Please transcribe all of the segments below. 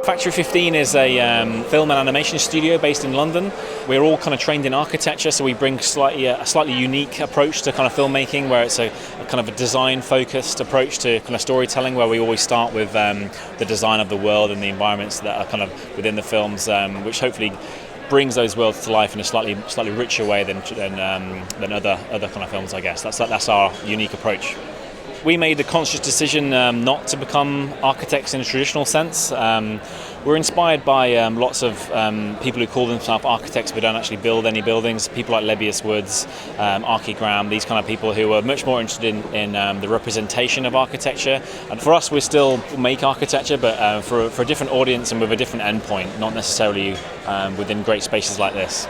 Factory 15 is a film and animation studio based in London. We're all kind of trained in architecture, so we bring a slightly unique approach to kind of filmmaking, where it's a kind of a design-focused approach to kind of storytelling, where we always start with the design of the world and the environments that are kind of within the films, which hopefully brings those worlds to life in a slightly richer way than other kind of films, I guess. That's our unique approach. We made a conscious decision not to become architects in a traditional sense. We're inspired by lots of people who call themselves architects but don't actually build any buildings. People like Lebbeus Woods, Archie Graham, these kind of people who are much more interested in the representation of architecture. And for us, we still make architecture, but for a different audience and with a different endpoint, not necessarily within great spaces like this.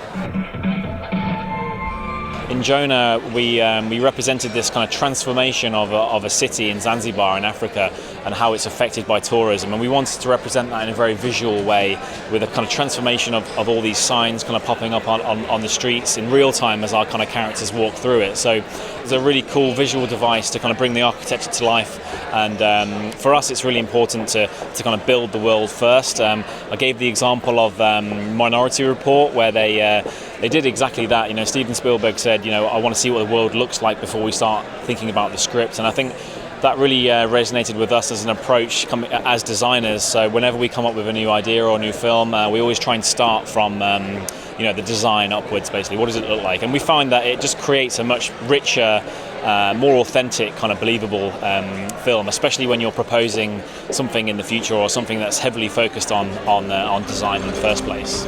In Jonah, we represented this kind of transformation of a city in Zanzibar in Africa and how it's affected by tourism, and we wanted to represent that in a very visual way with a kind of transformation of all these signs kind of popping up on the streets in real time as our kind of characters walk through it. So it's a really cool visual device to kind of bring the architecture to life, and for us it's really important to kind of build the world first. I gave the example of Minority Report, where they did exactly that. You know, Steven Spielberg said, I want to see what the world looks like before we start thinking about the script, and I think that really resonated with us as an approach as designers. So whenever we come up with a new idea or a new film, we always try and start from the design upwards, basically. What does it look like? And we find that it just creates a much richer, more authentic, kind of believable film, especially when you're proposing something in the future or something that's heavily focused on design in the first place.